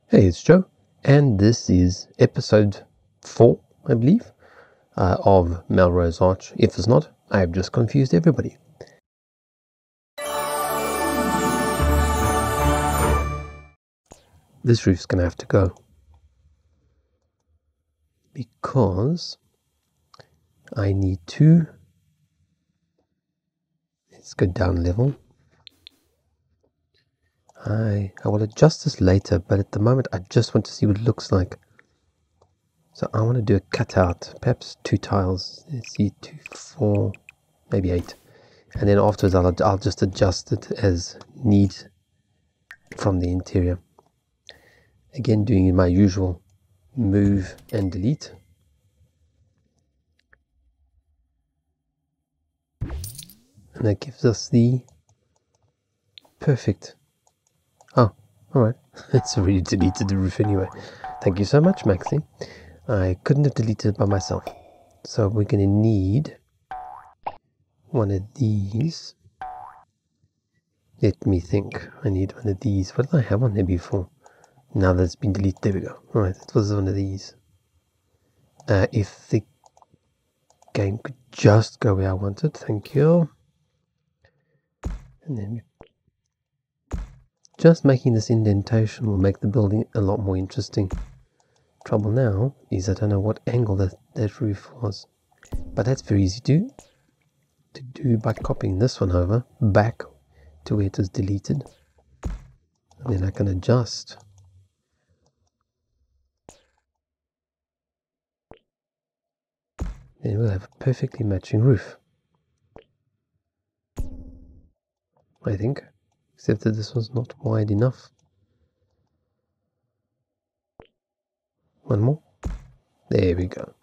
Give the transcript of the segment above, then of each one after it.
Hey, it's Joe, and this is episode 4, I believe, of Melrose Arch. If it's not, I've just confused everybody. This roof's going to have to go because I need to. Let's go down level. I will adjust this later, but at the moment I just want to see what it looks like. So I want to do a cutout, perhaps 2 tiles. Let's see, 2, 4, maybe 8. And then afterwards I'll just adjust it as need from the interior. Again, doing my usual move and delete. And that gives us the perfect. Oh, alright. It's already deleted the roof anyway. Thank you so much, Maxi. I couldn't have deleted it by myself. So we're going to need one of these. Let me think. I need one of these. What did I have on there before? Now that it's been deleted. There we go. Alright, it was one of these. If the game could just go where I wanted. Thank you. And then just making this indentation will make the building a lot more interesting. Trouble now is I don't know what angle that roof was. But that's very easy to do by copying this one over back to where it was deleted. And then I can adjust. Then we'll have a perfectly matching roof. I think. Except that this was not wide enough. One more. There we go.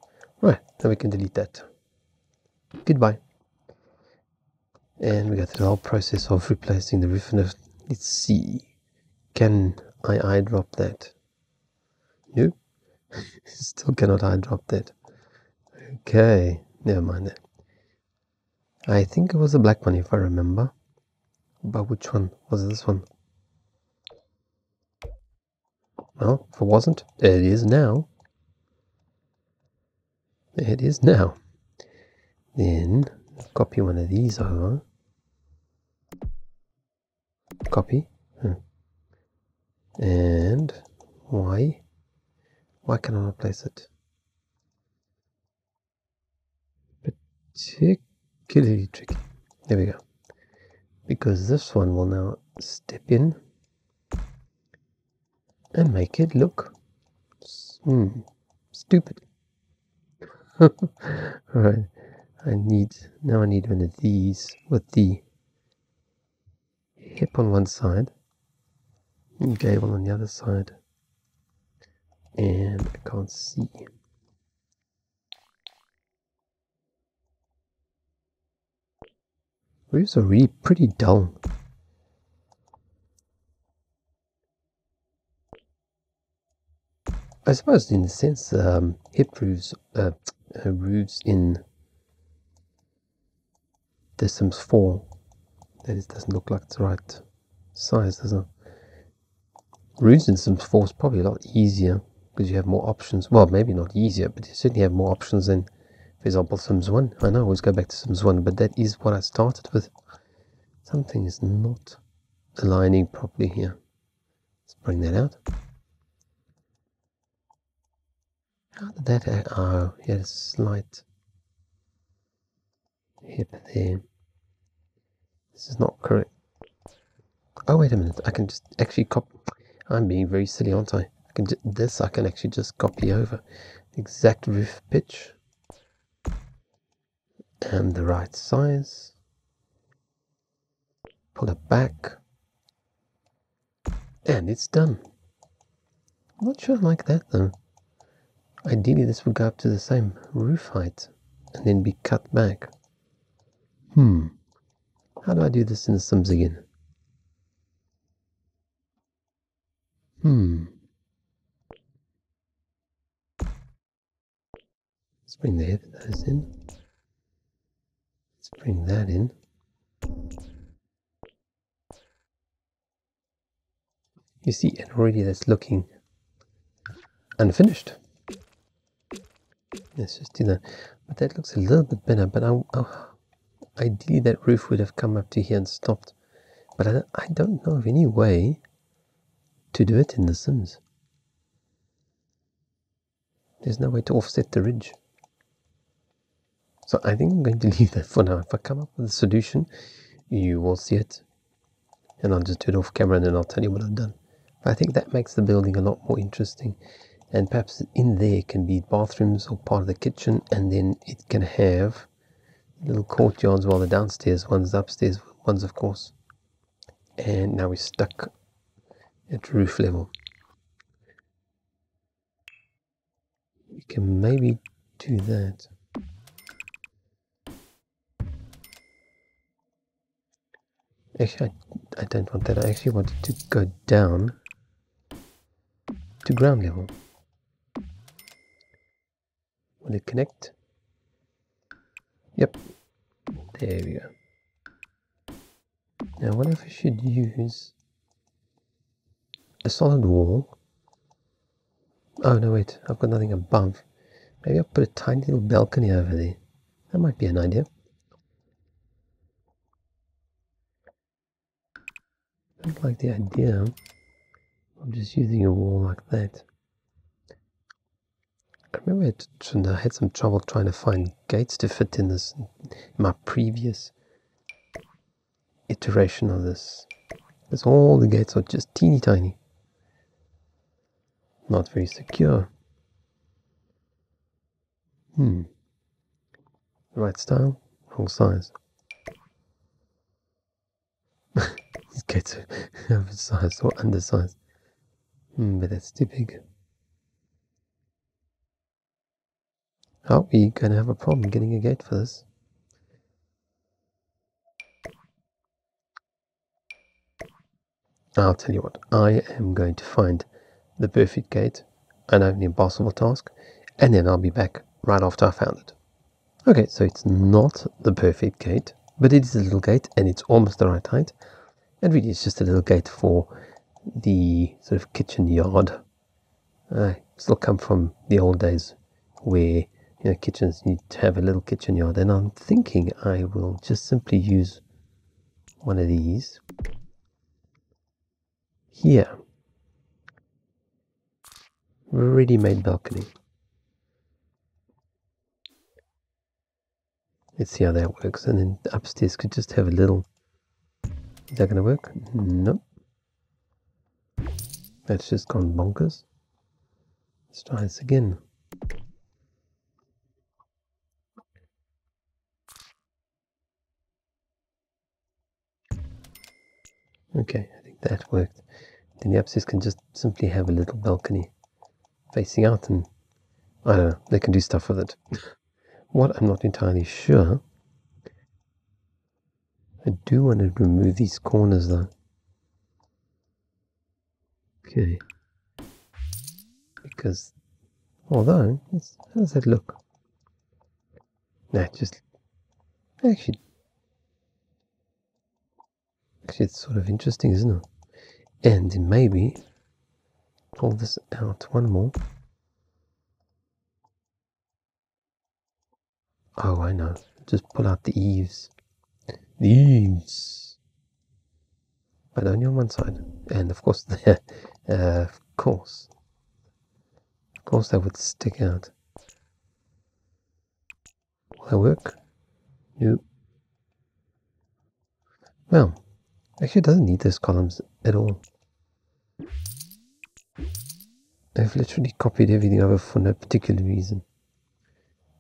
Right, now we can delete that. Goodbye. And we got the whole process of replacing the roof. And let's see. Can I eyedrop that? No. Still cannot eyedrop that. Okay, never mind that. I think it was a black one if I remember. But which one? Was it this one? Well, if it wasn't, it is now. It is now. Then copy one of these over. Copy. And why? Why can I not place it? Particularly tricky. There we go. Because this one will now step in and make it look stupid. Alright. I need one of these with the hip on one side and gable on the other side. And I can't see. Roofs are really pretty dull. I suppose in a sense hip roofs roofs in The Sims 4, that is, doesn't look like it's the right size, does it? Roofs in Sims 4 is probably a lot easier because you have more options. Well, maybe not easier, but you certainly have more options than, for example, Sims 1. I know I always go back to Sims 1, but that is what I started with. Something is not aligning properly here. Let's bring that out. How did that... Oh, he had a slight hip there. This is not correct. Oh, wait a minute. I can just actually copy... I'm being very silly, aren't I? I can actually just copy over. Exact roof pitch. And the right size. Pull it back. And it's done. I'm not sure I like that though. Ideally this would go up to the same roof height and then be cut back. How do I do this in the Sims again? Let's bring those in. Let's bring that in. You see, and already that's looking unfinished. Let's just do that. But that looks a little bit better. But ideally that roof would have come up to here and stopped. But I don't know of any way to do it in The Sims. There's no way to offset the ridge. So I think I'm going to leave that for now. If I come up with a solution, you will see it. And I'll just do it off camera and then I'll tell you what I've done. But I think that makes the building a lot more interesting. And perhaps in there can be bathrooms or part of the kitchen, and then it can have little courtyards, while the downstairs ones, the upstairs ones, of course. And now we're stuck at roof level. We can maybe do that. Actually, I don't want that. I actually want it to go down to ground level. Will it connect? Yep. There we go. Now, what if I should use a solid wall? Oh, no, wait. I've got nothing above. Maybe I'll put a tiny little balcony over there. That might be an idea. I don't like the idea of just using a wall like that. I remember I had some trouble trying to find gates to fit in this in my previous iteration of this. Because all the gates are just teeny tiny. Not very secure. Right style, wrong size. These gates are oversized or undersized. But that's too big. Oh, we're going to have a problem getting a gate for this. I'll tell you what, I am going to find the perfect gate. I know, an impossible task. And then I'll be back right after I found it. Okay, so it's not the perfect gate, but it is a little gate and it's almost the right height. And really it's just a little gate for the sort of kitchen yard. I still come from the old days where kitchens need to have a little kitchen yard, and I'm thinking I will just simply use one of these here. Ready-made balcony. Let's see how that works. And then upstairs could just have a little. Is that going to work? Nope. That's just gone bonkers. Let's try this again. Okay, I think that worked. Then the upstairs can just simply have a little balcony facing out, and I don't know, they can do stuff with it. What I'm not entirely sure. I do want to remove these corners though. Okay. Because, although, how does that look? Nah, just, actually it's sort of interesting, isn't it? And then maybe pull this out one more. Oh, I know. Just pull out the eaves. The eaves. But only on one side. And of course, of course that would stick out. Will that work? Nope. Well, actually it doesn't need those columns at all. I've literally copied everything over for no particular reason.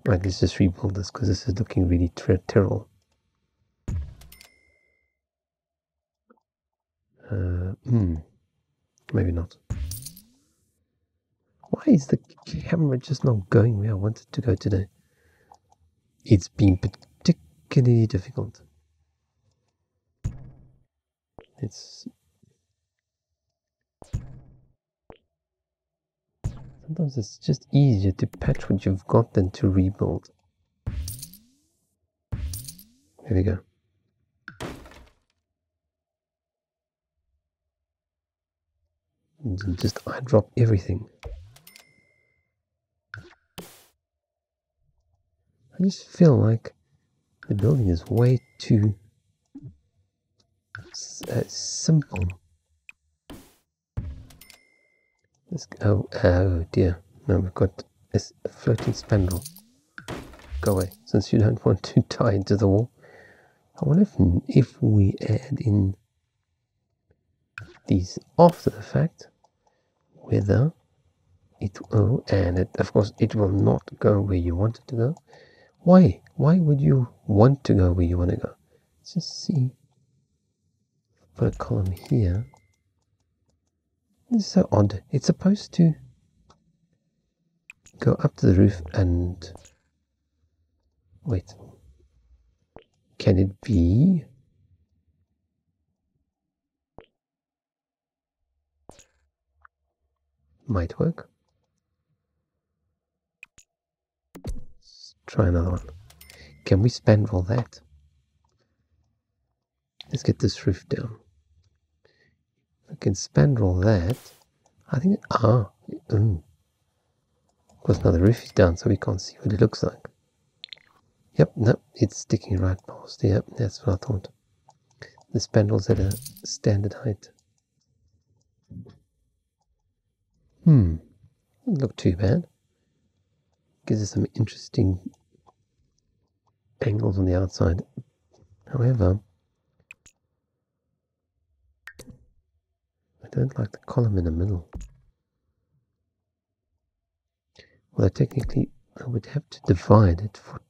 Right, let's just rebuild this because this is looking really terrible. Maybe not. Why is the camera just not going where I want it to go today? It's been particularly difficult. Sometimes it's just easier to patch what you've got than to rebuild. There we go. And just I drop everything. I just feel like the building is way too simple. Oh dear. No, we've got a floating spandrel. Go away, since you don't want to tie into the wall. I wonder if we add in these after the fact, whether it will, and of course it will not go where you want it to go. Why would you want to go where you want to go? Let's just see. Put a column here. This is so odd. It's supposed to go up to the roof and wait. Can it be? Might work. Let's try another one. Can we spandrel that? Let's get this roof down. If we can spandrel that, I think. Of course, now the roof is down, so we can't see what it looks like. Yep, no, it's sticking right past. Yep, that's what I thought. The spandrel's at a standard height. Doesn't look too bad. Gives us some interesting angles on the outside. However, I don't like the column in the middle. Well, technically, I would have to divide it for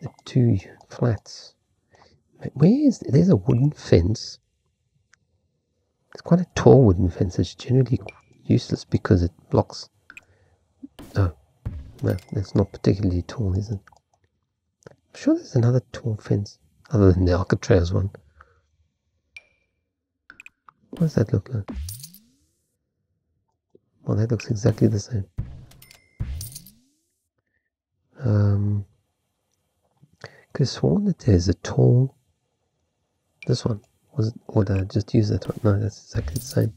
the two flats. There's a wooden fence. It's quite a tall wooden fence. It's generally useless because it blocks. Oh, no, that's not particularly tall, is it? I'm sure there's another tall fence other than the Alcatraz one. What does that look like? Well, that looks exactly the same. Could have sworn that there's a tall. This one was it? Or did I just use that one? No, that's exactly the same.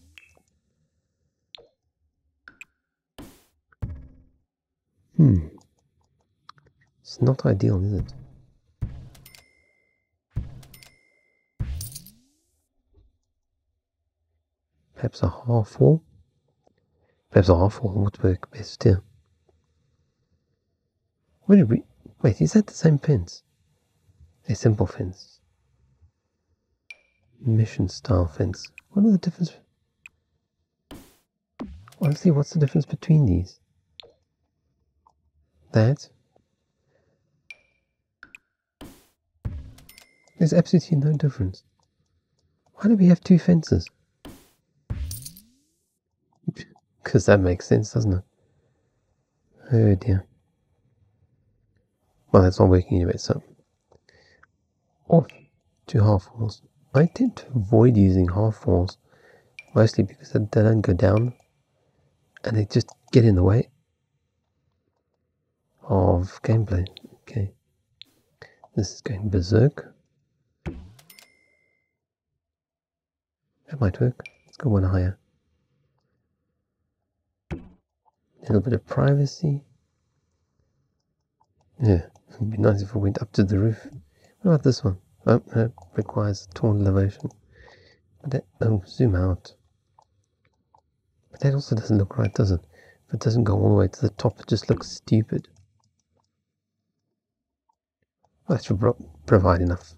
It's not ideal, is it? Perhaps a half wall? Perhaps a half wall would work best here. Wait, is that the same fence? A simple fence. Mission style fence. What are the difference? Honestly, what's the difference between these? That? There's absolutely no difference. Why do we have two fences? Because that makes sense, doesn't it? Oh dear. Well, that's not working anyway, so. Off to half walls. I tend to avoid using half walls, mostly because they don't go down and they just get in the way of gameplay. Okay. This is going berserk. That might work. Let's go one higher. A little bit of privacy. Yeah, it would be nice if we went up to the roof. What about this one? Oh, that requires tall elevation. But that, zoom out. But that also doesn't look right, does it? If it doesn't go all the way to the top, it just looks stupid. Well, that should provide enough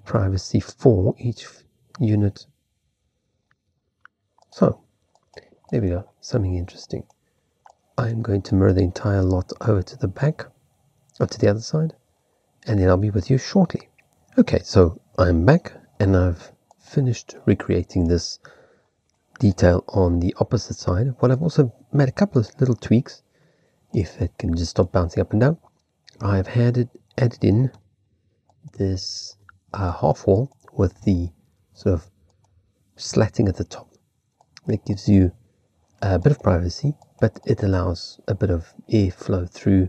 privacy for each unit. So, there we go, something interesting. I'm going to mirror the entire lot over to the back, or to the other side, and then I'll be with you shortly. Okay, so I'm back, and I've finished recreating this detail on the opposite side. Well, I've also made a couple of little tweaks, if it can just stop bouncing up and down. I've added in this half wall with the sort of slatting at the top. That gives you a bit of privacy, but it allows a bit of airflow through,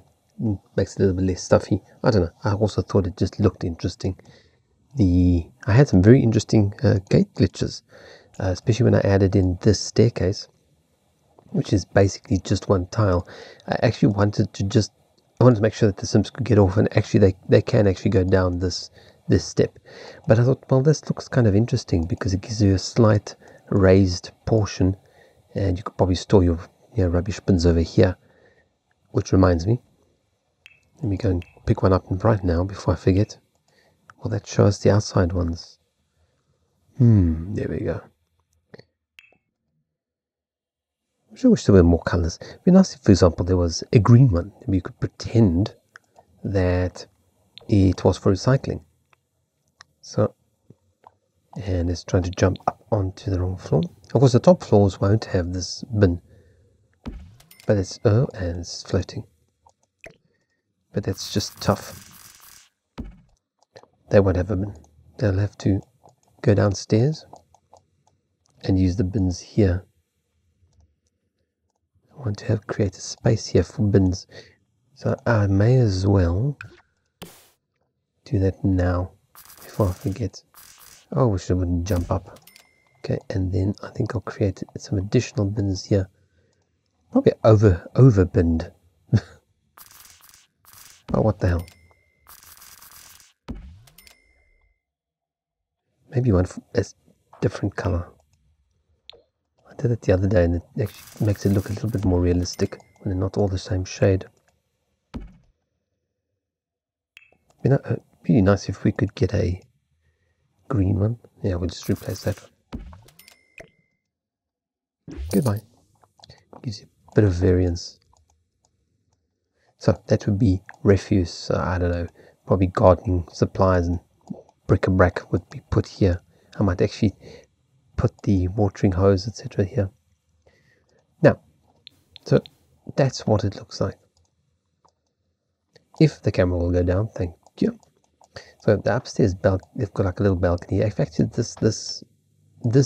makes it a little bit less stuffy. I don't know, I also thought it just looked interesting. I had some very interesting gate glitches, especially when I added in this staircase, which is basically just one tile. I actually wanted to just I wanted to make sure that the Sims could get off, and actually they can actually go down this step. But I thought, well, this looks kind of interesting because it gives you a slight raised portion, and you could probably store your rubbish bins over here. Which reminds me, let me go and pick one up right now before I forget. Well, that shows the outside ones. There we go. I sure wish there were more colors. It'd be nice if, for example, there was a green one. Maybe you could pretend that it was for recycling. So, and it's trying to jump up onto the wrong floor. Of course, the top floors won't have this bin, but it's and it's floating. But that's just tough. They won't have a bin. They'll have to go downstairs and use the bins here. I want to create a space here for bins, so I may as well do that now before I forget. Oh, I wish I wouldn't jump up. Okay, and then I think I'll create some additional bins here. Probably over binned. Oh, what the hell? Maybe one a different color. I did it the other day, and it actually makes it look a little bit more realistic when they're not all the same shade. You know, it'd be nice if we could get a green one. Yeah, we'll just replace that one. Goodbye. Gives you a bit of variance. So that would be refuse. I don't know, probably gardening supplies and bric-a-brac would be put here. I might actually put the watering hose, etc. here. Now, so that's what it looks like. If the camera will go down, thank you. So the upstairs they've got like a little balcony. In fact, this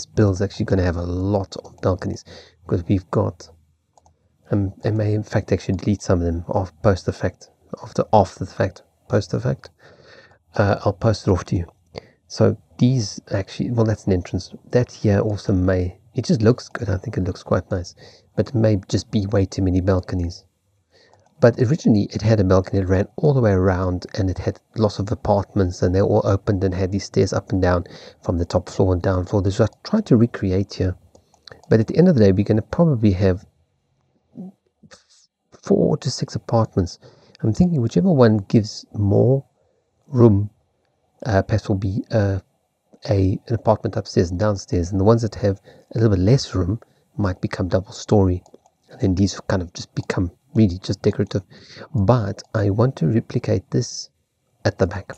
build's actually going to have a lot of balconies because we've got. I may in fact actually delete some of them off post the fact. After the fact, post the fact. I'll post it off to you. So these actually, well, that's an entrance. That here also may. It just looks good. I think it looks quite nice, but it may just be way too many balconies. But originally it had a balcony that ran all the way around, and it had lots of apartments, and they all opened and had these stairs up and down from the top floor and down floor. So I tried to recreate here, but at the end of the day, we're going to probably have 4 to 6 apartments. I'm thinking whichever one gives more room, perhaps will be an apartment upstairs and downstairs, and the ones that have a little bit less room might become double story, and then these kind of just become really just decorative. But I want to replicate this at the back.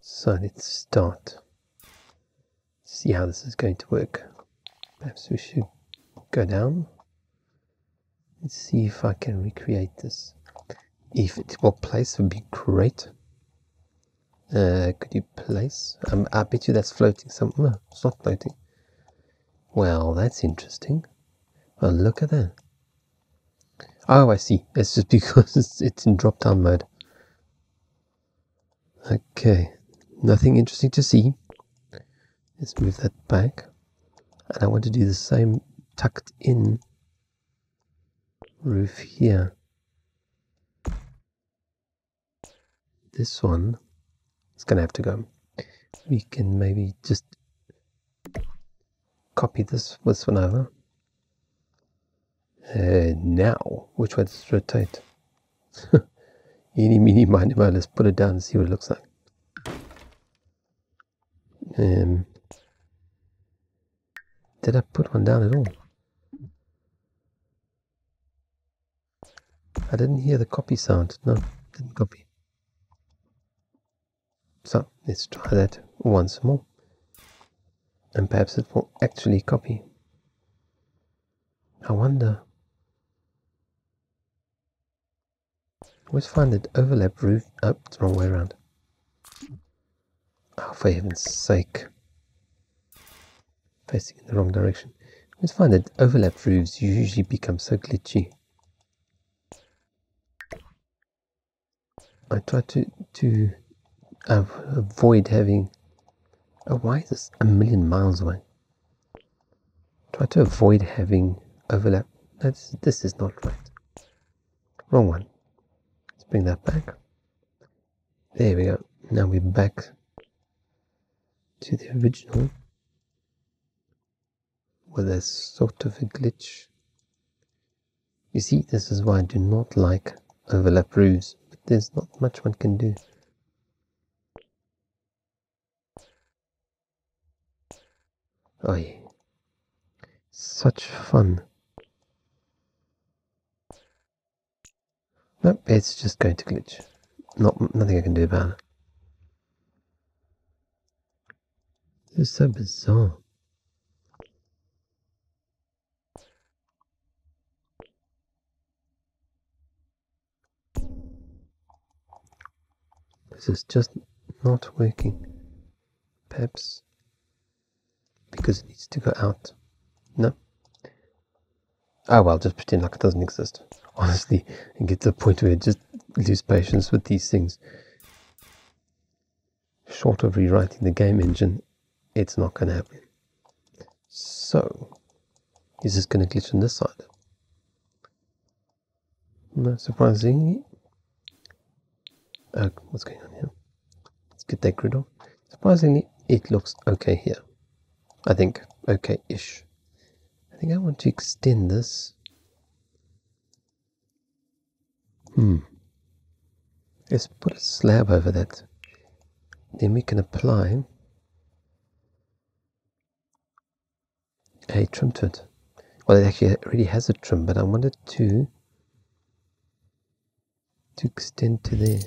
So let's start. See how this is going to work. Perhaps we should go down. Let's see if I can recreate this. If it will place, it would be great. Could you place? I bet you that's floating somewhere. No, it's not floating. Well, that's interesting. Well, look at that. Oh, I see. It's just because it's in drop-down mode. Okay. Nothing interesting to see. Let's move that back. And I want to do the same tucked in roof here. This one is going to have to go. We can maybe just copy this one over. Now, which way does it rotate? Eeny, meeny, miny, mo. Let's put it down and see what it looks like. Did I put one down at all? I didn't hear the copy sound. No, didn't copy. So let's try that once more, and perhaps it will actually copy. I wonder. Always find that overlap roof. Oh, it's the wrong way around. Oh, for heaven's sake. Facing in the wrong direction. Always find that overlap roofs usually become so glitchy. I try to avoid having. Oh, why is this a million miles away? Try to avoid having overlap. This is not right. Wrong one. Let's bring that back. There we go. Now we're back to the original with a sort of a glitch. You see, this is why I do not like overlap roofs, but there's not much one can do. Oh yeah. Such fun. Nope, it's just going to glitch. Nothing I can do about it. This is so bizarre. This is just not working. Perhaps because it needs to go out. No? Oh well, just pretend like it doesn't exist. Honestly, and get to the point where I just lose patience with these things. Short of rewriting the game engine, it's not going to happen. So, is this going to glitch on this side? No, surprisingly. What's going on here? Let's get that grid off. Surprisingly, it looks okay here. I think okay-ish. I think I want to extend this. Let's put a slab over that. Then we can apply a trim to it. Well, it actually already has a trim, but I wanted to extend to there.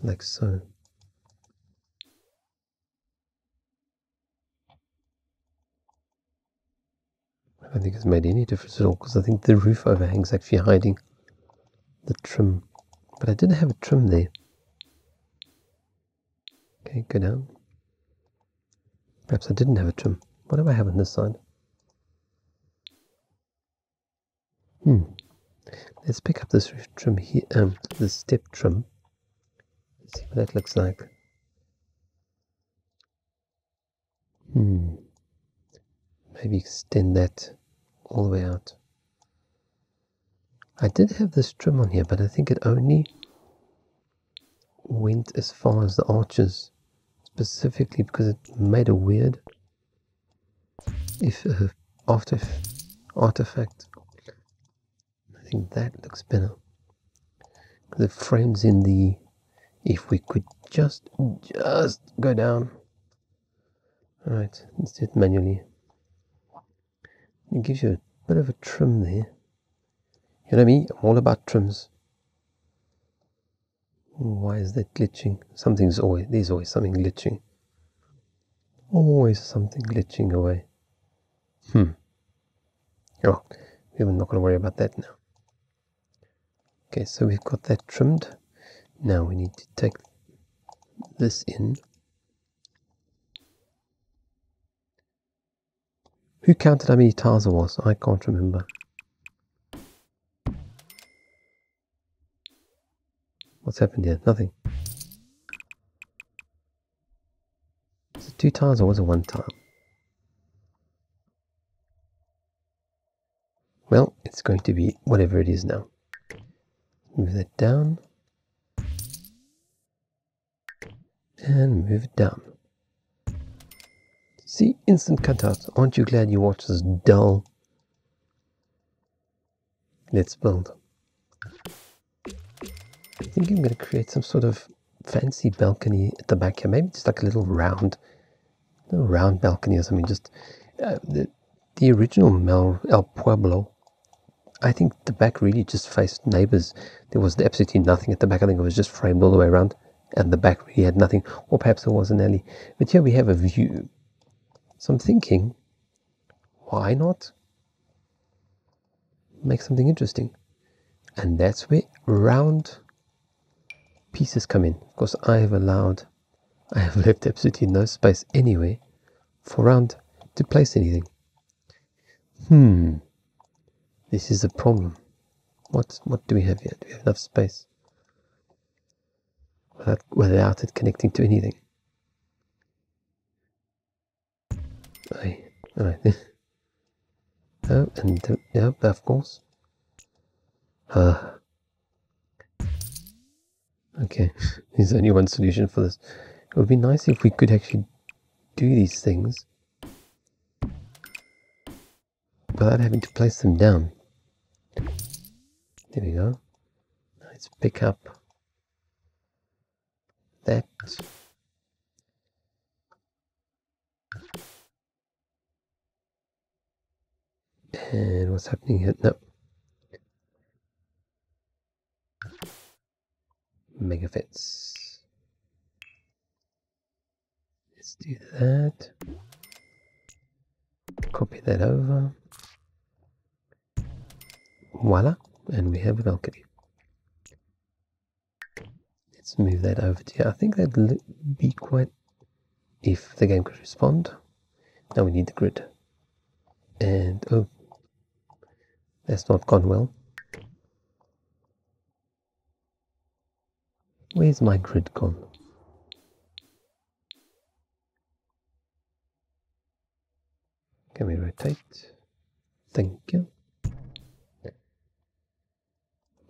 Like so. I don't think it's made any difference at all, because I think the roof overhang is actually hiding the trim. But I didn't have a trim there. Okay, go down. Perhaps I didn't have a trim. What do I have on this side? Let's pick up this roof trim here, this step trim. Let's see what that looks like. Maybe extend that all the way out. I did have this trim on here, but I think it only went as far as the arches, specifically because it made a weird artifact. I think that looks better. The frames in the, if we could just go down. Alright, let's do it manually. It gives you a bit of a trim there. You know me, I'm all about trims. Why is that glitching? There's always something glitching. Always something glitching away. Oh, we're not going to worry about that now. Okay, so we've got that trimmed. Now we need to take this in. Who counted how many tiles there was? I can't remember. What's happened here? Nothing. Is it 2 tiles or was it 1 tile? Well, it's going to be whatever it is now. Move that down. And move it down. See, instant cutout. Aren't you glad you watched this dull? Let's build. I think I'm going to create some sort of fancy balcony at the back here. Maybe just like a little round balcony or something. Just the original El Pueblo. I think the back really just faced neighbors. There was absolutely nothing at the back. I think it was just framed all the way around, and the back really had nothing. Or perhaps there was an alley. But here we have a view. So I'm thinking, why not make something interesting? And that's where round pieces come in. Of course, I have left absolutely no space anywhere for round to place anything. This is a problem. What do we have here? Do we have enough space without it connecting to anything? Alright. Oh, and yeah, of course. Okay, there's only one solution for this. It would be nice if we could actually do these things without having to place them down. There we go. Let's pick up that. And what's happening here? No. Mega fence. Let's do that. Copy that over. Voila. And we have a balcony. Let's move that over to here. I think that'll be quite... If the game could respond. Now we need the grid. And, oh, that's not gone well. Where's my grid gone? Can we rotate? Thank you.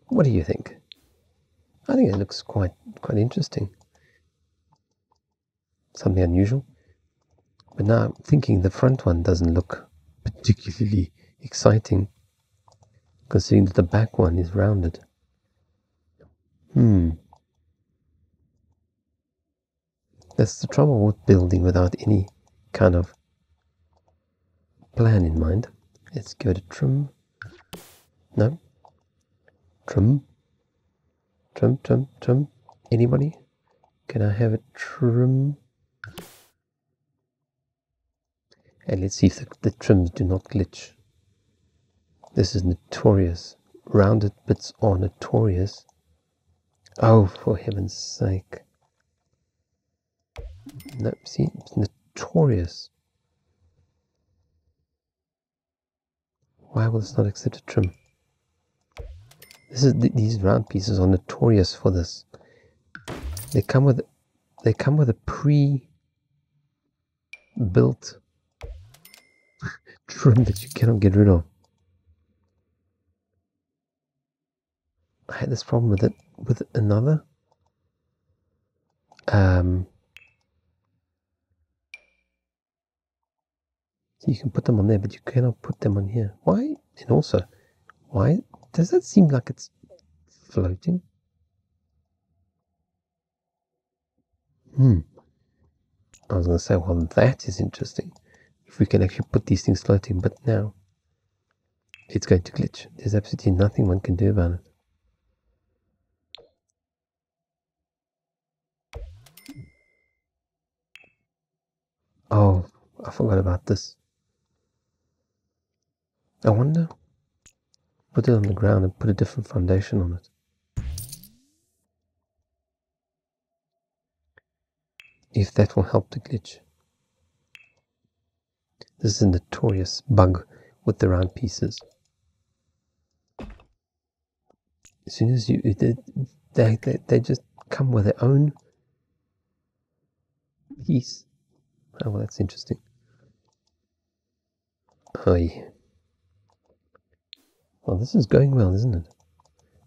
What do you think? I think it looks quite interesting. Something unusual. But now I'm thinking the front one doesn't look particularly exciting, considering that the back one is rounded. That's the trouble with building without any kind of plan in mind. Let's give it a trim. No. Trim. Trim, trim, trim. Anybody? Can I have a trim? And let's see if the trims do not glitch. This is notorious. Rounded bits are notorious. Oh, for heaven's sake. No, see, it's notorious. Why will this not accept a trim? These round pieces are notorious for this. They come with a pre-built trim that you cannot get rid of. I had this problem with it with another. So you can put them on there, but you cannot put them on here. Why? And also, why does that seem like it's floating? I was going to say, well, that is interesting. If we can actually put these things floating, but now it's going to glitch. There's absolutely nothing one can do about it. Oh, I forgot about this. I wonder, put it on the ground and put a different foundation on it. If that will help the glitch. This is a notorious bug with the round pieces. As soon as they just come with their own piece. Oh, well, that's interesting. Oh, yeah. Well, this is going well, isn't it?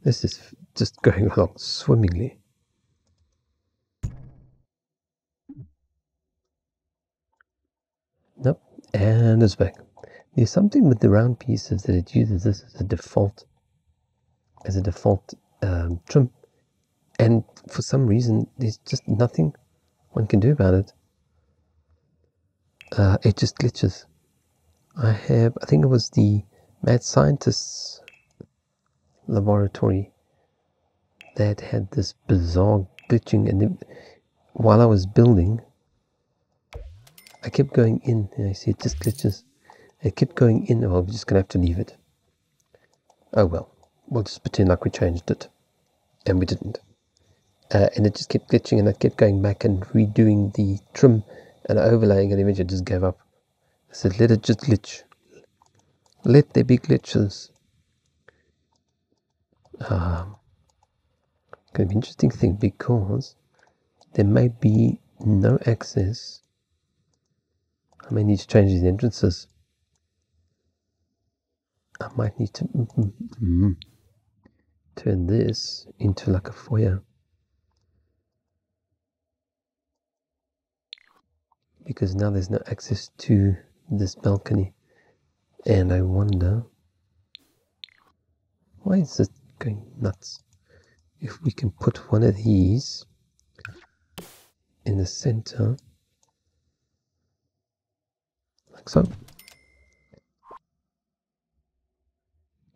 This is just going along swimmingly. Nope, and it's back. There's something with the round pieces that it uses this as a default trim, and for some reason there's just nothing one can do about it. It just glitches. I think it was the mad scientist's laboratory that had this bizarre glitching, and while I was building, I kept going in, and I see it just glitches. It kept going in. Well, we're just gonna have to leave it. Oh well, we'll just pretend like we changed it, and we didn't. And it just kept glitching, and I kept going back and redoing the trim and overlaying, and eventually I just gave up. I said, let it just glitch. Let there be glitches. Going to be an interesting thing, because there may be no access. I may need to change these entrances. I might need to turn this into like a foyer, because now there's no access to this balcony. And I wonder, why is it going nuts? If we can put one of these in the center, like so.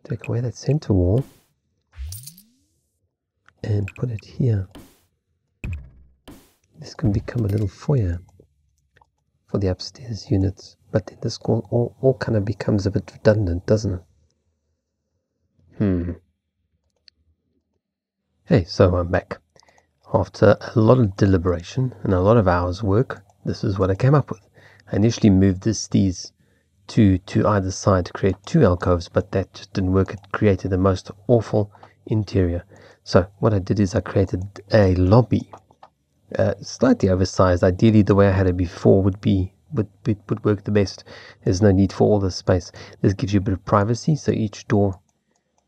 Take away that center wall and put it here. This can become a little foyer for the upstairs units, but then this all kind of becomes a bit redundant, doesn't it? Hey, so I'm back. After a lot of deliberation and a lot of hours work, this is what I came up with. I initially moved these to either side to create 2 alcoves, but that just didn't work. It created the most awful interior. So what I did is I created a lobby, slightly oversized. Ideally, the way I had it before would work the best. There's no need for all this space. This gives you a bit of privacy, so each door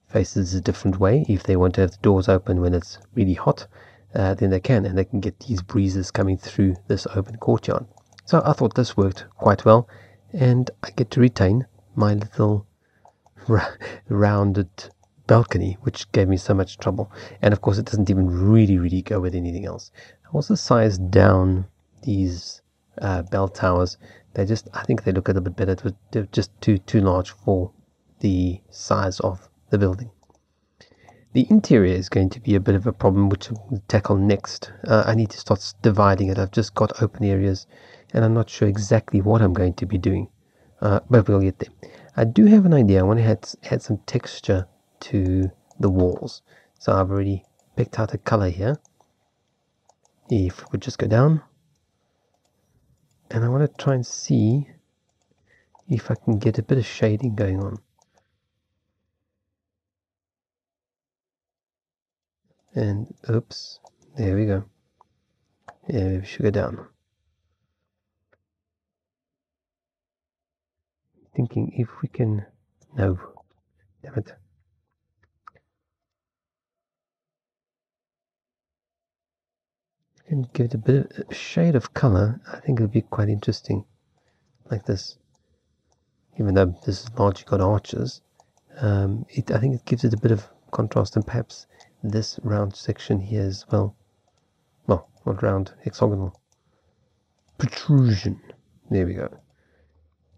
faces a different way. If they want to have the doors open when it's really hot, then they can, and they can get these breezes coming through this open courtyard. So I thought this worked quite well, and I get to retain my little rounded balcony, which gave me so much trouble. And of course, it doesn't even really go with anything else. I also sized down these bell towers. I think they look a little bit better. They're just too large for the size of the building. The interior is going to be a bit of a problem, which we'll tackle next. I need to start dividing it. I've just got open areas, and I'm not sure exactly what I'm going to be doing, but we'll get there. I do have an idea. I want to add some texture to the walls, so I've already picked out a color here. If we just go down, and I want to try and see if I can get a bit of shading going on. And oops, there we go. Yeah, we should go down. Thinking if we can, no, damn it. And give it a bit of a shade of color. I think it would be quite interesting, like this. Even though this is largely got arches, I think it gives it a bit of contrast, and perhaps this round section here as well. Well, not round, hexagonal protrusion. There we go.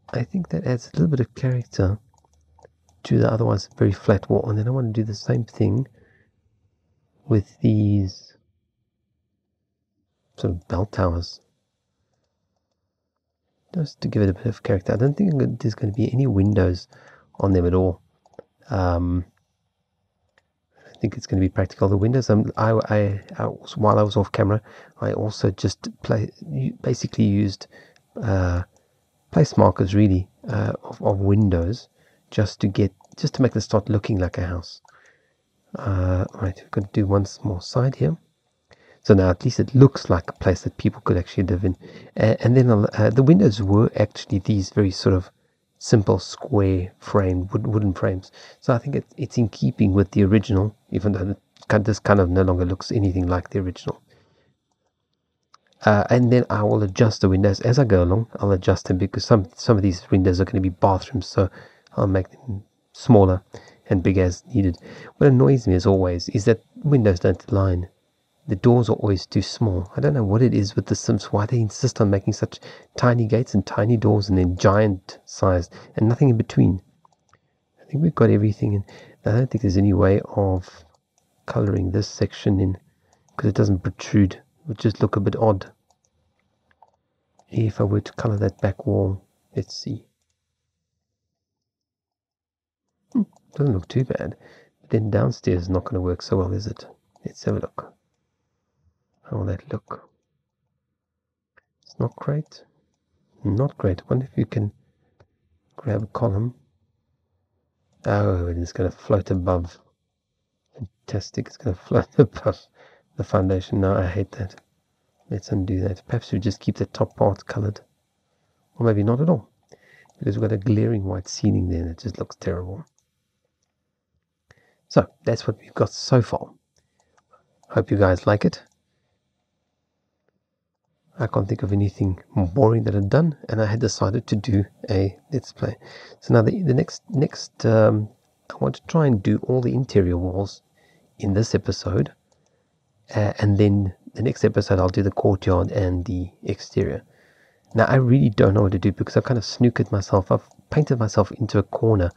I think that adds a little bit of character to the otherwise very flat wall. And then I want to do the same thing with these sort of bell towers, just to give it a bit of character. I don't think there's going to be any windows on them at all. I think it's going to be practical. The windows, while I was off camera, I also just basically used place markers really of windows just to make this start looking like a house. Right, we've got to do one more side here. So now at least it looks like a place that people could actually live in. And then the windows were actually these very sort of simple square framed wooden frames. So I think it's in keeping with the original, even though this kind of no longer looks anything like the original. And then I will adjust the windows as I go along. I'll adjust them because some of these windows are going to be bathrooms, so I'll make them smaller and big as needed. What annoys me as always is that windows don't align. The doors are always too small. I don't know what it is with the Sims, why they insist on making such tiny gates and tiny doors and then giant size and nothing in between. I think we've got everything in. I don't think there's any way of coloring this section in because it doesn't protrude. It would just look a bit odd. If I were to color that back wall, let's see. Doesn't look too bad. But then downstairs is not going to work so well, is it? Let's have a look. How will that look? It's not great. Not great. I wonder if you can grab a column. Oh, and it's going to float above. Fantastic. It's going to float above the foundation. No, I hate that. Let's undo that. Perhaps we just keep the top part colored. Or maybe not at all. Because we've got a glaring white ceiling there and it just looks terrible. So that's what we've got so far. Hope you guys like it. I can't think of anything more boring that I've done, and I had decided to do a let's play. So now the next I want to try and do all the interior walls in this episode, and then the next episode I'll do the courtyard and the exterior. Now I really don't know what to do because I've kind of snookered myself. I've painted myself into a corner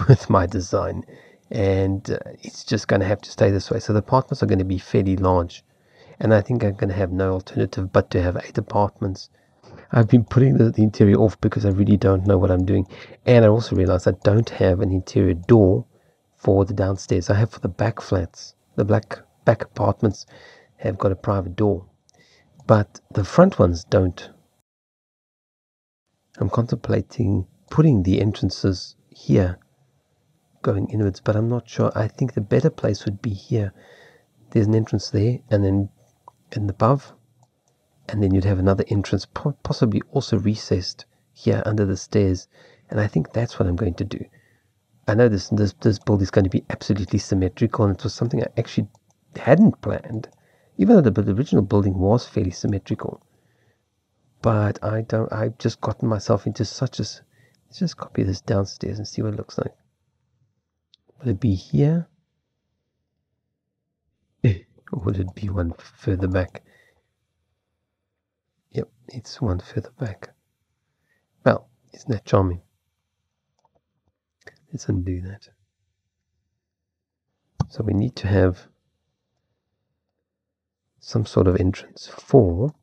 with my design, and it's just going to have to stay this way. So the apartments are going to be fairly large, and I think I'm going to have no alternative but to have 8 apartments. I've been putting the interior off because I really don't know what I'm doing, and I also realized I don't have an interior door for the downstairs. I have for the back flats. The back apartments have got a private door, but the front ones don't. I'm contemplating putting the entrances here going inwards, but I'm not sure. I think the better place would be here. There's an entrance there, and then above, and then you'd have another entrance, possibly also recessed here under the stairs, and I think that's what I'm going to do. I know this build is going to be absolutely symmetrical, and it was something I actually hadn't planned, even though the original building was fairly symmetrical. But I've just gotten myself into such a... Let's just copy this downstairs and see what it looks like. Will it be here? Or would it be one further back? Yep, it's one further back. Well, isn't that charming? Let's undo that. So we need to have some sort of entrance for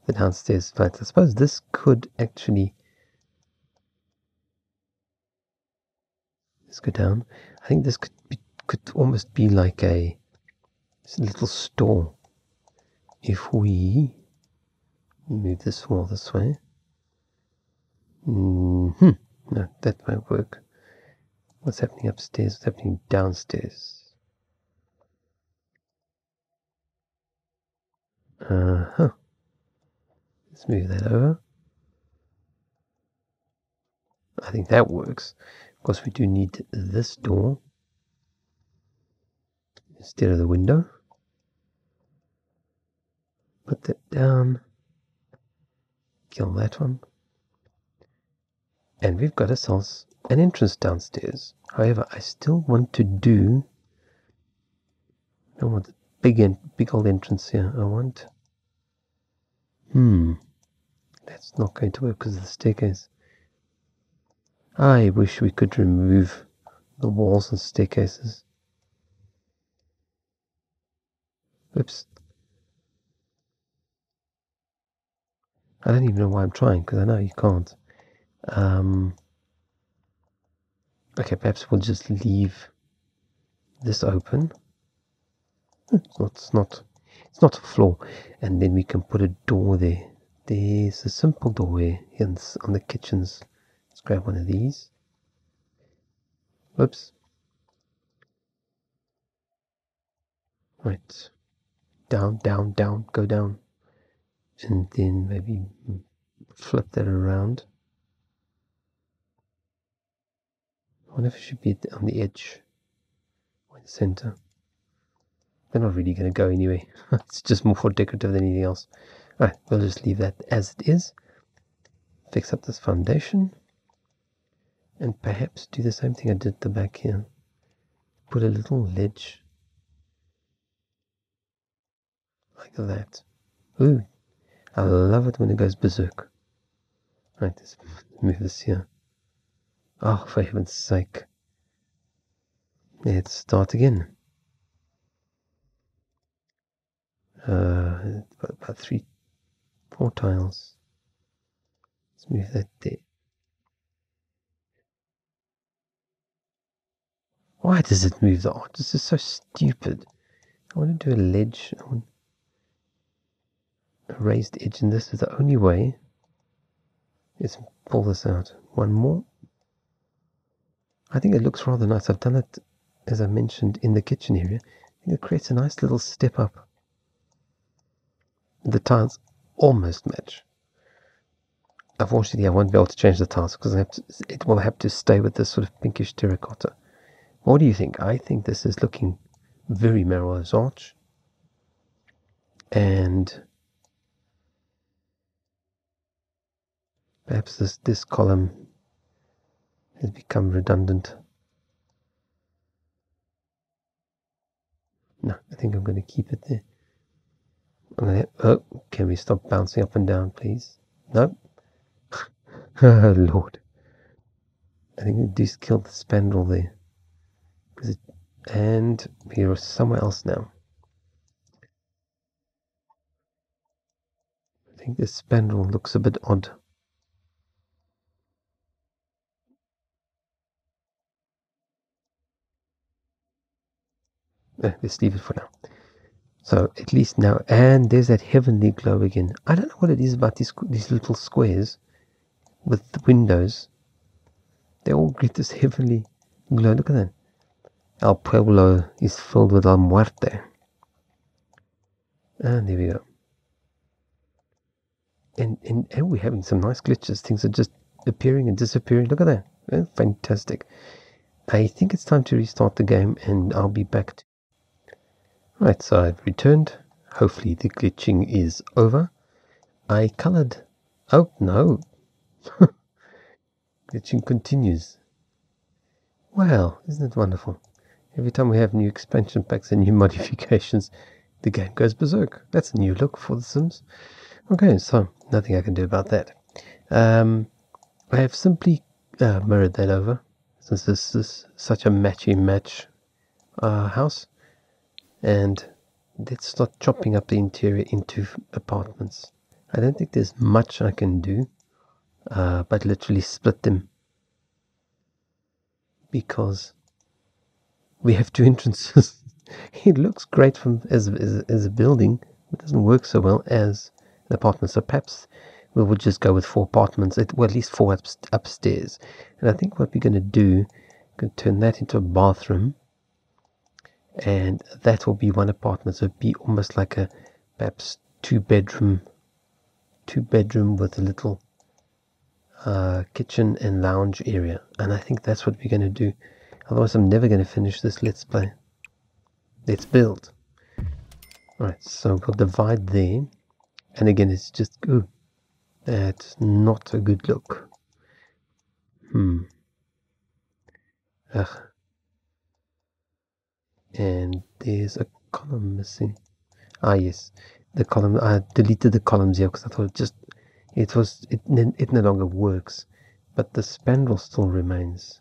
the downstairs flat. I suppose this could actually... Let's go down. I think this could almost be like a little store. If we move this wall this way. No, that won't work. What's happening upstairs? What's happening downstairs? Let's move that over. I think that works. Of course, we do need this door instead of the window. Put that down. Kill that one. And we've got ourselves an entrance downstairs. However, I still want to do... I don't want the big old entrance here. I want... That's not going to work because of the staircase. I wish we could remove the walls and staircases. Oops. I don't even know why I'm trying, because I know you can't. Okay, perhaps we'll just leave this open. It's not a floor. And then we can put a door there. There's a simple doorway on the kitchens. Let's grab one of these. Whoops. Right. Down, down, down, go down. And then maybe flip that around. I wonder if it should be on the edge or in the center. They're not really going to go anyway. It's just more for decorative than anything else. Alright, we'll just leave that as it is. Fix up this foundation. And perhaps do the same thing I did at the back here. Put a little ledge. Like that. Ooh, I love it when it goes berserk. Right, let's move this here. Oh, for heaven's sake. Let's start again. About 4 tiles. Let's move that there. Why does it move the arch? This is so stupid. I want to do a ledge. I want a raised edge, and this is the only way. Let's pull this out. One more. I think it looks rather nice. I've done it, as I mentioned, in the kitchen area. I think it creates a nice little step up. The tiles almost match. Unfortunately, I won't be able to change the tiles because it will have to stay with this sort of pinkish terracotta. What do you think? I think this is looking very Melrose Arch. And perhaps this column has become redundant. No, I think I'm going to keep it there. Oh, can we stop bouncing up and down, please? No. Oh, Lord. I think we just killed the spandrel there. And we're somewhere else now. I think this spandrel looks a bit odd. Let's leave it for now. So at least now, and there's that heavenly glow again. I don't know what it is about these little squares with the windows. They all get this heavenly glow. Look at that. El Pueblo is filled with La Muerte. And there we go. And we're having some nice glitches. Things are just appearing and disappearing. Look at that. Fantastic. I think it's time to restart the game, and I'll be back. Right, so I've returned. Hopefully the glitching is over. I colored. Oh, no. Glitching continues. Wow, isn't it wonderful? Every time we have new expansion packs and new modifications, the game goes berserk. That's a new look for The Sims. Okay, so nothing I can do about that. I have simply mirrored that over, since this is such a matchy-match house. And let's start chopping up the interior into apartments. I don't think there's much I can do, but literally split them, because we have two entrances. It looks great from as a building. It doesn't work so well as an apartment. So perhaps we would just go with 4 apartments, well, at least 4 upstairs. And I think what we're going to do, we're going to turn that into a bathroom, and that will be 1 apartment. So it'll be almost like a perhaps 2 bedroom with a little kitchen and lounge area. And I think that's what we're going to do. Otherwise I'm never going to finish this Let's Play. Let's build. Alright, so we'll divide there. And again, it's just, ooh, that's not a good look. Ugh. And there's a column missing. Ah, yes, the column. I deleted the columns here because I thought it no longer works, but the spandrel still remains.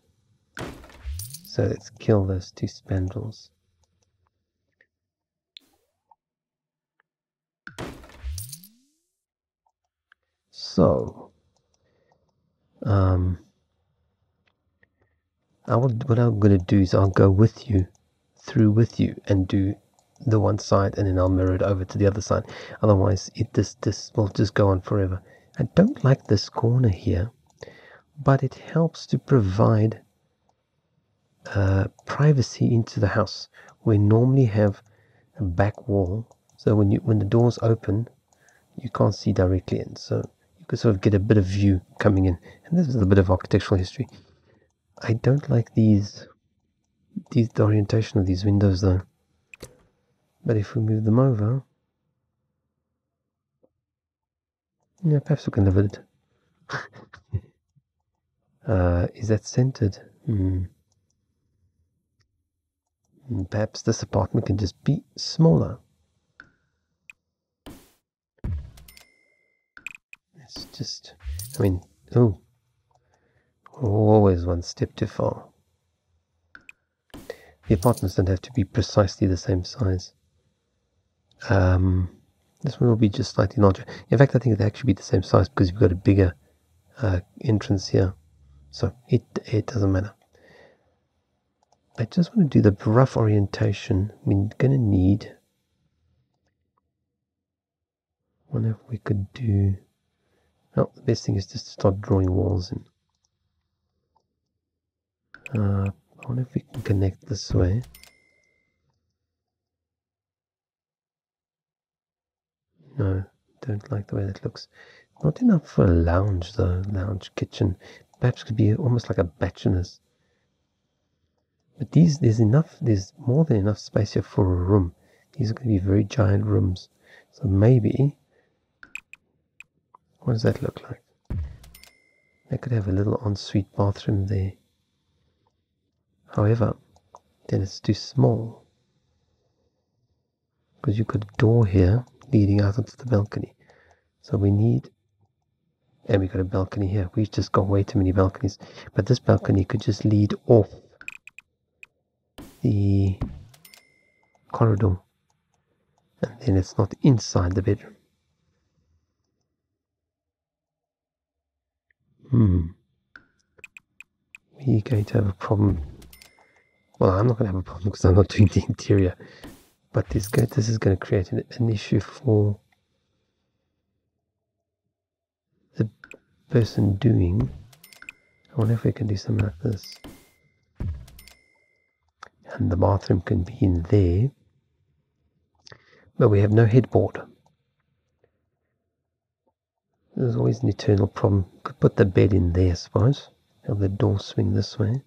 So let's kill those 2 spandrels. So, what I'm going to do is I'll go with you, and do the one side, and then I'll mirror it over to the other side. Otherwise, this will just go on forever. I don't like this corner here, but it helps to provide privacy into the house. We normally have a back wall, so when the doors open, you can't see directly in. So you can sort of get a bit of view coming in. And this is a bit of architectural history. I don't like the orientation of these windows though. But if we move them over, yeah, perhaps we can live with it. Is that centered? Perhaps this apartment can just be smaller. It's just, I mean, oh, always one step too far. The apartments don't have to be precisely the same size. This one will be just slightly larger. In fact, I think it'll actually be the same size because we've got a bigger entrance here. So it doesn't matter. I just want to do the rough orientation. We're going to need... I wonder if we could do... Oh, the best thing is just to start drawing walls in. I wonder if we can connect this way. No, don't like the way that looks. Not enough for a lounge though. Lounge kitchen. Perhaps could be almost like a bachelor's. But there's more than enough space here for a room. These are going to be very giant rooms. So maybe, what does that look like? They could have a little ensuite bathroom there. However, then it's too small. Because you've got a door here leading out onto the balcony. So we need, and we've got a balcony here. We've just got way too many balconies. But this balcony could just lead off the corridor. And then it's not inside the bedroom. We're going to have a problem. Well, I'm not going to have a problem because I'm not doing the interior. But this is going to create an issue for the person doing. I wonder if we can do something like this. And the bathroom can be in there. But we have no headboard. There's always an eternal problem. Could put the bed in there, I suppose. Have the door swing this way.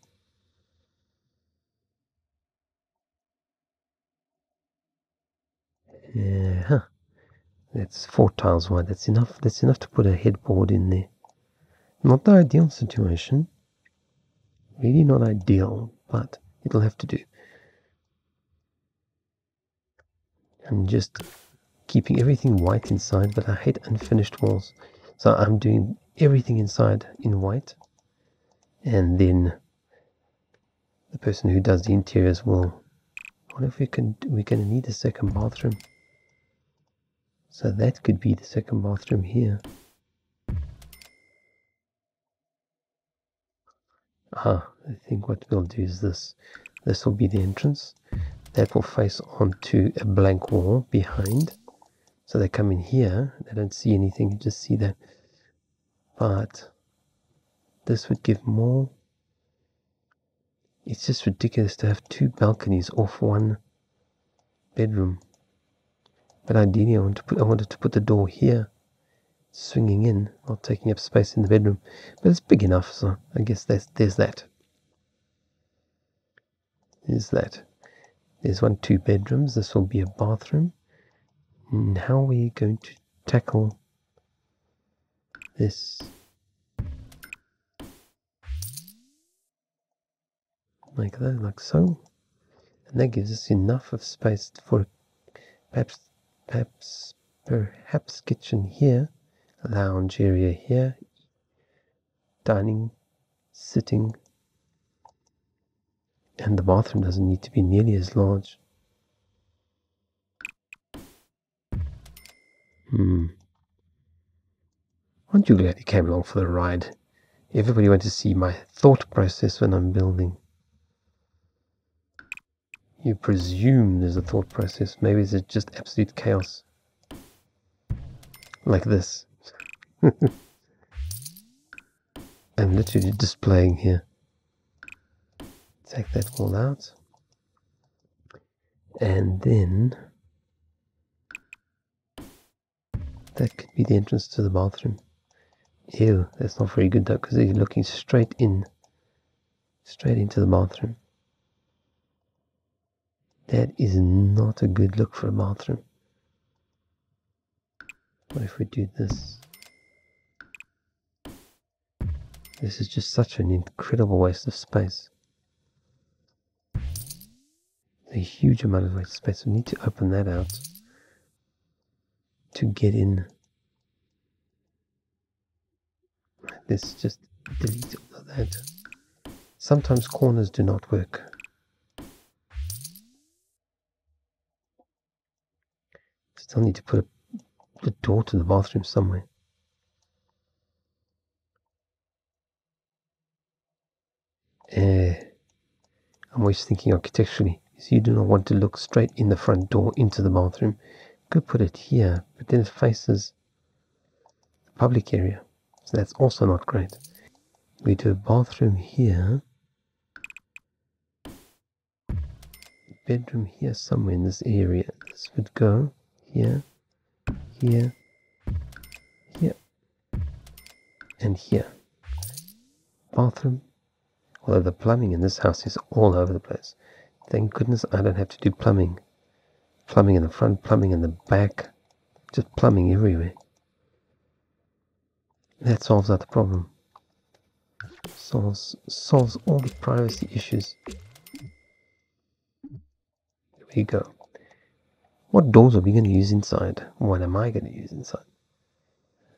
Yeah, that's 4 tiles wide. That's enough. That's enough to put a headboard in there. Not the ideal situation. Really not ideal, but it'll have to do. I'm just keeping everything white inside, but I hate unfinished walls. So I'm doing everything inside in white. And then the person who does the interiors will... What if we're going to need a second bathroom? So that could be the second bathroom here. I think what we'll do is this. This will be the entrance. That will face onto a blank wall behind. So they come in here, they don't see anything, you just see that. But this would give more. It's just ridiculous to have 2 balconies off 1 bedroom. But ideally I wanted to put the door here, swinging in, not taking up space in the bedroom. But it's big enough, so I guess there's that. There's that. There's 2 bedrooms. This will be a bathroom. And how are we going to tackle this? Like that, like so. And that gives us enough of space for perhaps kitchen here, lounge area here, dining, sitting, and the bathroom doesn't need to be nearly as large. Aren't you glad you came along for the ride? Everybody wants to see my thought process when I'm building. You presume there's a thought process. Maybe it's just absolute chaos. Like this. I'm literally displaying here. Take that all out. And then that could be the entrance to the bathroom. Ew, that's not very good though, because you're looking straight into the bathroom. That is not a good look for a bathroom. What if we do this? This is just such an incredible waste of space. A huge amount of waste of space. We need to open that out to get in. Let's just delete all of that. Sometimes corners do not work. Still need to put a door to the bathroom somewhere. I'm always thinking architecturally. So you do not want to look straight in the front door into the bathroom. You could put it here, but then it faces the public area. So that's also not great. We do a bathroom here. Bedroom here somewhere in this area. This would go here, here, here, and here. Bathroom. Although the plumbing in this house is all over the place. Thank goodness I don't have to do plumbing. Plumbing in the front, plumbing in the back. Just plumbing everywhere. That solves out the problem. Solves all the privacy issues. There we go. What doors are we going to use inside? What am I going to use inside?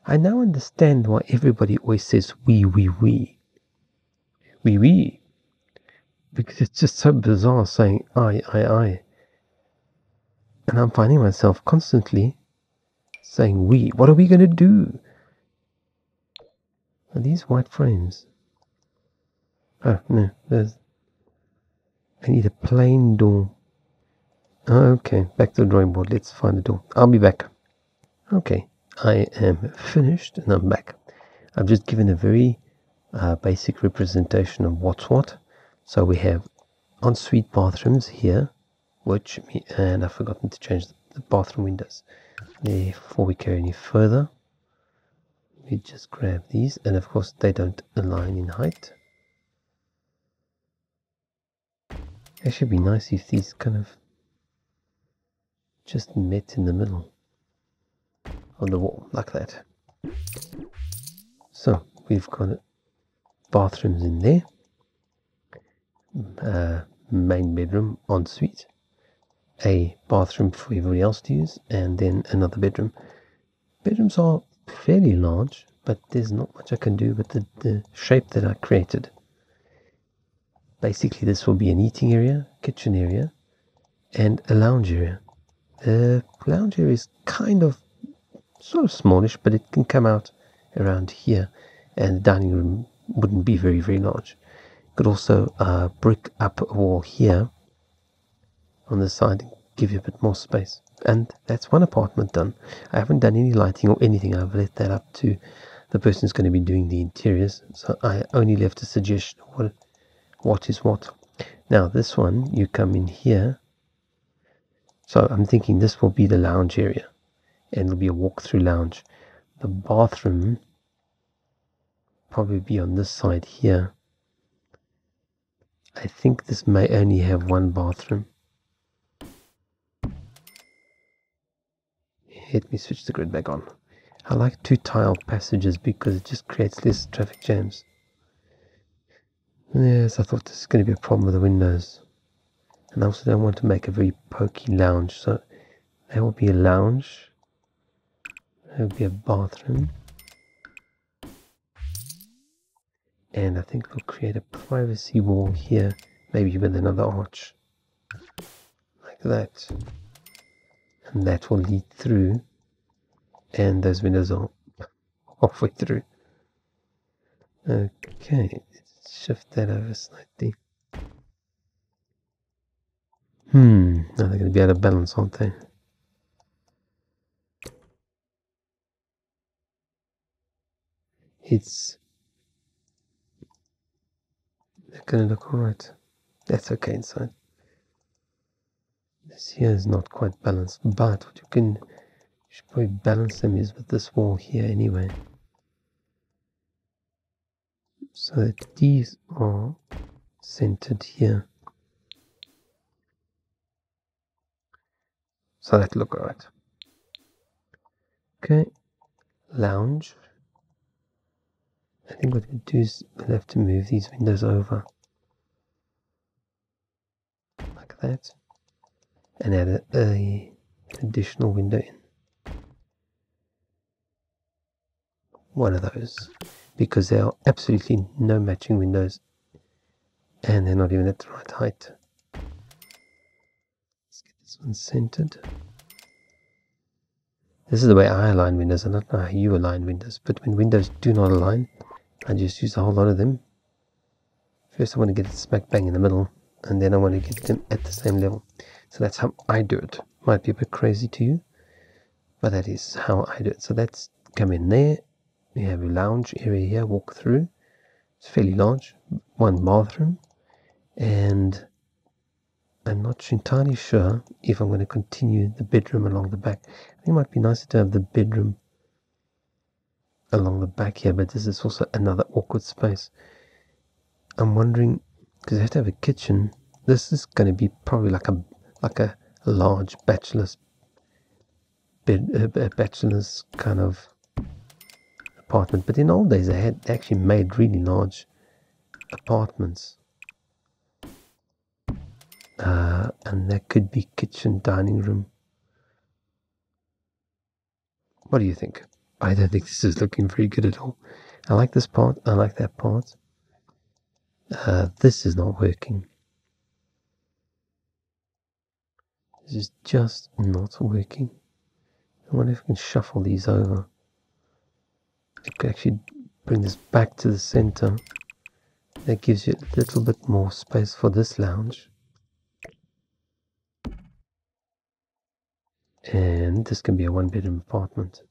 I now understand why everybody always says we. Because it's just so bizarre saying I. And I'm finding myself constantly saying we. What are we going to do? Are these white frames? Oh, no. I need a plain door. Okay, back to the drawing board. Let's find the door. I'll be back. Okay, I am finished and I'm back. I've just given a very basic representation of what's what. So we have ensuite bathrooms here, and I've forgotten to change the bathroom windows. Before we carry any further, we just grab these, and of course they don't align in height. It should be nice if these kind of just met in the middle of the wall like that. So we've got bathrooms in there, main bedroom, ensuite, a bathroom for everybody else to use, and then another bedroom. Bedrooms are fairly large, but there's not much I can do with the shape that I created. Basically this will be an eating area, kitchen area, and a lounge area. The lounge area is sort of smallish, but it can come out around here, and the dining room wouldn't be very, very large. Could also brick up a wall here on the side and give you a bit more space. And that's one apartment done. I haven't done any lighting or anything. I've left that up to the person who's going to be doing the interiors. So I only left a suggestion of what is what. Now this one, you come in here. So I'm thinking this will be the lounge area, and it'll be a walk-through lounge. The bathroom probably be on this side here. I think this may only have one bathroom. Let me switch the grid back on. I like two tile passages because it just creates less traffic jams. Yes, I thought this is going to be a problem with the windows. And I also don't want to make a very pokey lounge. So there will be a lounge. There will be a bathroom. And I think we'll create a privacy wall here. Maybe with another arch. Like that. And that will lead through. And those windows are halfway through. Okay, let's shift that over slightly. Now they're going to be out of balance, aren't they? They're going to look alright. That's okay inside. This here is not quite balanced, but what you should probably balance them is with this wall here anyway. So that these are centered here. So that'll look alright. Okay, lounge. I think what we'll do is we'll have to move these windows over. Like that. And add an additional window in. One of those. Because there are absolutely no matching windows. And they're not even at the right height. Let's get this one centered. This is the way I align windows. I don't know how you align windows, but when windows do not align, I just use a whole lot of them. First I want to get it smack bang in the middle, and then I want to get them at the same level. So that's how I do it. Might be a bit crazy to you, but that is how I do it. So that's come in there. We have a lounge area here, walk through. It's fairly large, one bathroom, and I'm not entirely sure if I'm going to continue the bedroom along the back. I think it might be nicer to have the bedroom along the back here, but this is also another awkward space. I'm wondering, because I have to have a kitchen. This is going to be probably like a large bachelor's bed, a bachelor's kind of apartment. But in old days, they had actually made really large apartments, and that could be kitchen, dining room. What do you think? I don't think this is looking very good at all. I like this part. I like that part. This is not working. This is just not working. I wonder if we can shuffle these over. You can actually bring this back to the center. That gives you a little bit more space for this lounge. And this can be a one-bedroom apartment.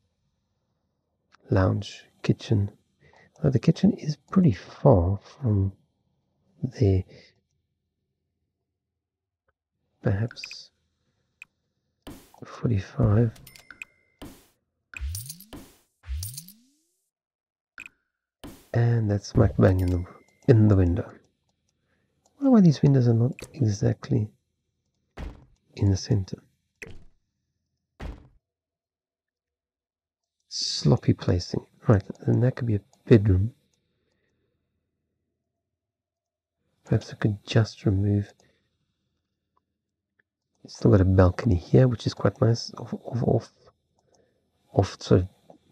Lounge, kitchen. Well, the kitchen is pretty far from there. Perhaps 45. And that's smack bang in the window. I wonder why these windows are not exactly in the center. Sloppy placing. Right, and that could be a bedroom. Perhaps I could just remove. It's still got a balcony here, which is quite nice. Off sort of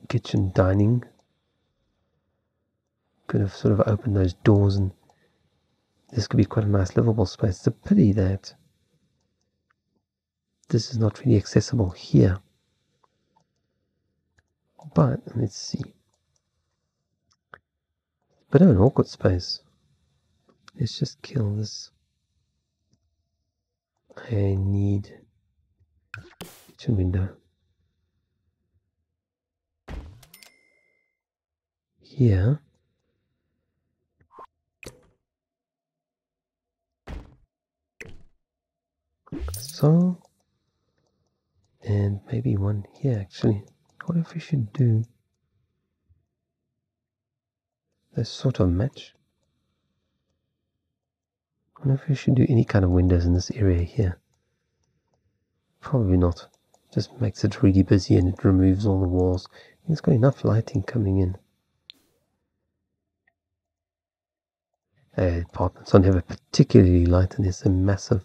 kitchen dining. Could have sort of opened those doors, and this could be quite a nice livable space. It's a pity that this is not really accessible here. But let's see. But an awkward space. Let's just kill this. I need kitchen window here. So, and maybe one here actually. What if we should do this sort of match? I wonder if we should do any kind of windows in this area here. Probably not. Just makes it really busy and it removes all the walls. It's got enough lighting coming in. Apartments don't have a particularly light and it's a massive.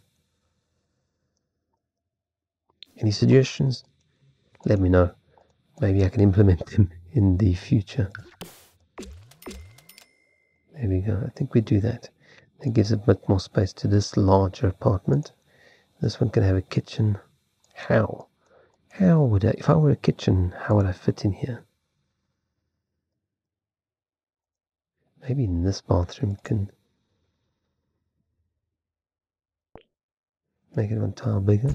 Any suggestions? Let me know. Maybe I can implement them in the future. There we go. I think we do that. That gives a bit more space to this larger apartment. This one can have a kitchen. How? How would I, if I were a kitchen, how would I fit in here? Maybe in this bathroom can make it one tile bigger.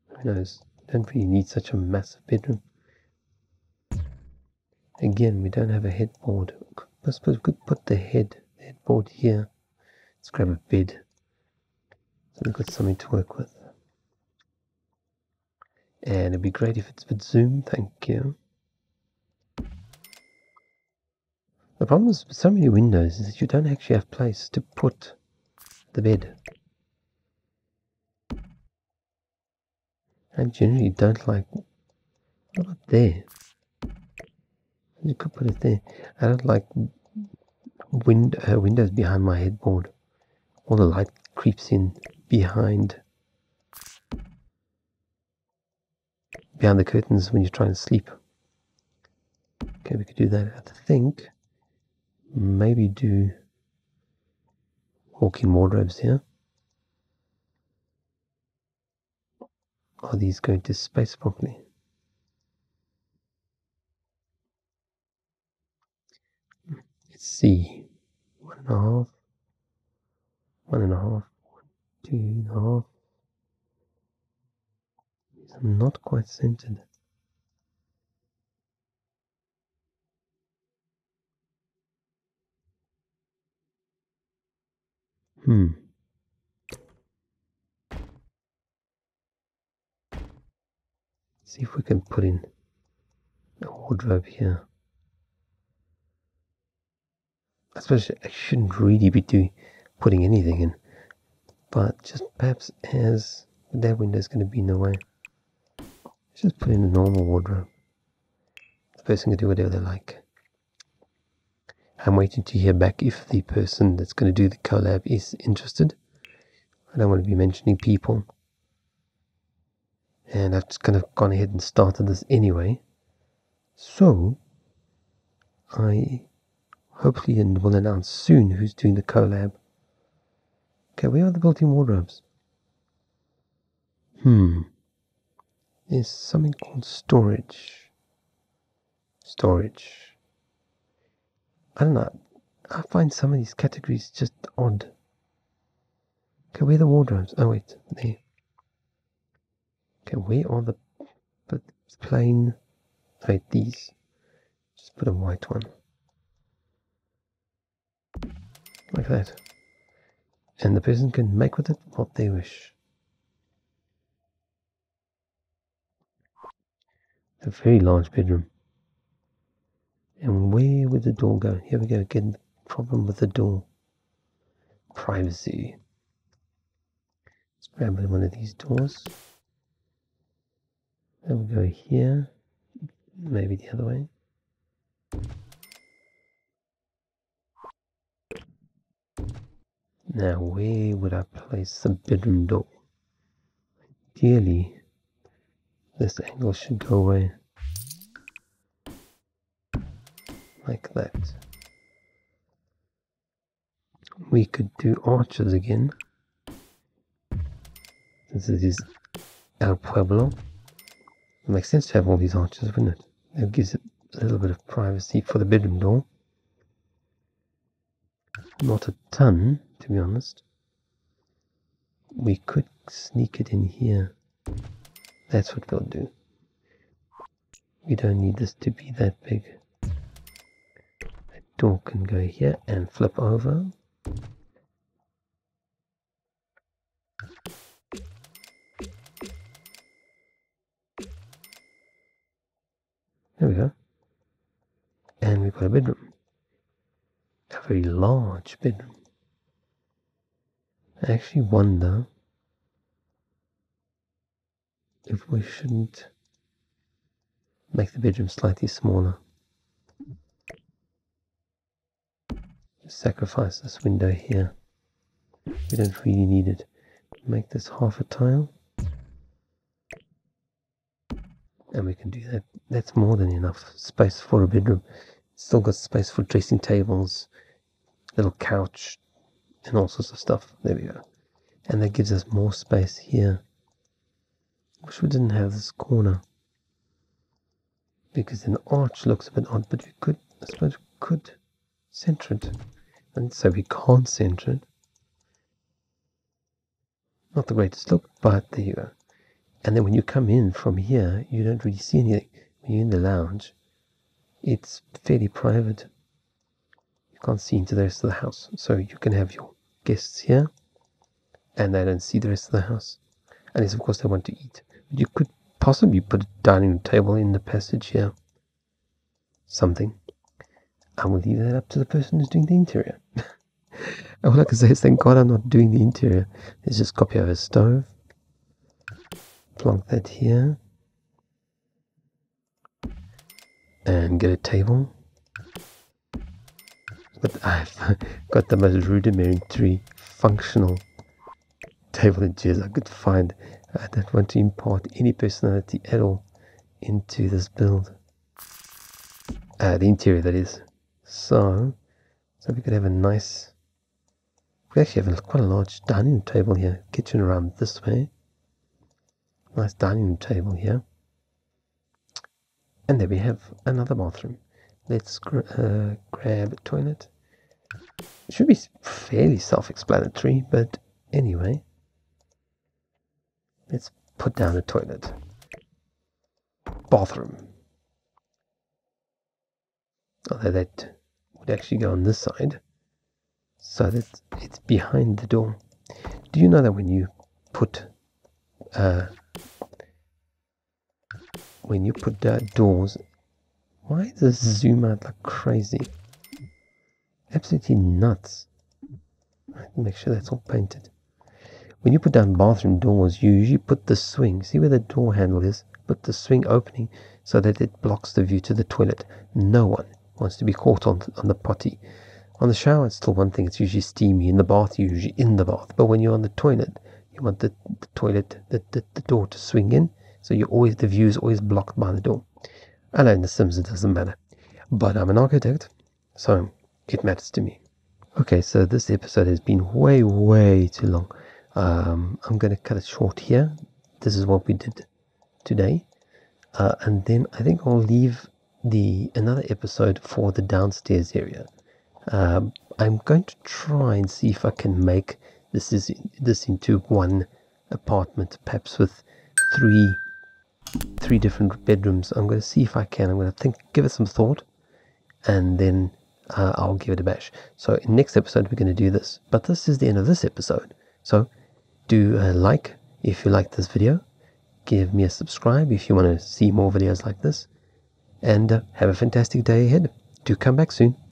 Who knows? Don't really need such a massive bedroom. Again, we don't have a headboard. I suppose we could put the headboard here. Let's grab a bed. So we've got something to work with. And it'd be great if it's with zoom, thank you. The problem is with so many windows is that you don't actually have place to put the bed. I generally don't like, what about there? You could put it there. I don't like windows behind my headboard. All the light creeps in behind the curtains when you're trying to sleep. Okay, we could do that. I think maybe do walk-in wardrobes here. Are these going to space properly? Let's see. 1.5, 1.5, 2.5. These are not quite centered. See if we can put in a wardrobe here. I suppose I shouldn't really be putting anything in, but just perhaps as that window's going to be in the way, just put in a normal wardrobe. The person can do whatever they like. I'm waiting to hear back if the person that's going to do the collab is interested. I don't want to be mentioning people. And I've just kind of gone ahead and started this anyway. So, I hopefully will announce soon who's doing the collab. Okay, where are the built-in wardrobes? There's something called storage. Storage. I don't know. I find some of these categories just odd. Okay, where are the wardrobes? Oh wait, there. Okay, where are the plain? Wait, these. Just put a white one. Like that. And the person can make with it what they wish. A very large bedroom. And where would the door go? Here we go again. The problem with the door. Privacy. Let's grab one of these doors. And we'll go here. Maybe the other way. Now where would I place the bedroom door? Ideally, this angle should go away. Like that. We could do arches again. This is El Pueblo. It makes sense to have all these arches, wouldn't it? It gives it a little bit of privacy for the bedroom door. Not a ton, to be honest. We could sneak it in here. That's what we'll do. We don't need this to be that big. That door can go here and flip over. There we go. And we've got a bedroom. A very large bedroom. I actually wonder if we shouldn't make the bedroom slightly smaller. Sacrifice this window here. We don't really need it. Make this half a tile. And we can do that. That's more than enough space for a bedroom. Still got space for dressing tables, little couch, and all sorts of stuff. There we go. And that gives us more space here. Wish we didn't have this corner, because then the arch looks a bit odd, but we could, I suppose we could center it. And so we can't center it. Not the greatest look, but there you go. And then when you come in from here, you don't really see anything. When you're in the lounge, it's fairly private. You can't see into the rest of the house. So you can have your guests here, and they don't see the rest of the house. Unless, of course, they want to eat. But you could possibly put a dining room table in the passage here. Something. I will leave that up to the person who's doing the interior. All I can say is thank God I'm not doing the interior. Let's just copy over a stove. Plonk that here. And get a table. But I've got the most rudimentary, functional table and chairs I could find. I don't want to impart any personality at all into this build. The interior, that is. So we could have a nice... We actually have quite a large dining room table here. Kitchen around this way. Nice dining room table here. And there we have another bathroom. Let's grab a toilet. It should be fairly self-explanatory, but anyway. Let's put down a toilet. Bathroom. Although that would actually go on this side, so that it's behind the door. Do you know that when you put doors, why does this zoom out like crazy? Absolutely nuts. Make sure that's all painted. When you put down bathroom doors, you usually put the swing, see where the door handle is? Put the swing opening so that it blocks the view to the toilet. No one wants to be caught on the potty. On the shower, it's still one thing. It's usually steamy. In the bath, you're usually in the bath. But when you're on the toilet, you want the toilet, the door to swing in. So the view is always blocked by the door. I know in The Sims it doesn't matter. But I'm an architect, so it matters to me. Okay, so this episode has been way, way too long. I'm going to cut it short here. This is what we did today. And then I think I'll leave another episode for the downstairs area. I'm going to try and see if I can make this into one apartment, perhaps with three different bedrooms. I'm going to see if I can. I'm going to give it some thought, and then I'll give it a bash. So in next episode we're going to do this. But this is the end of this episode. So do like if you like this video. Give me a subscribe if you want to see more videos like this. And have a fantastic day ahead. Do come back soon.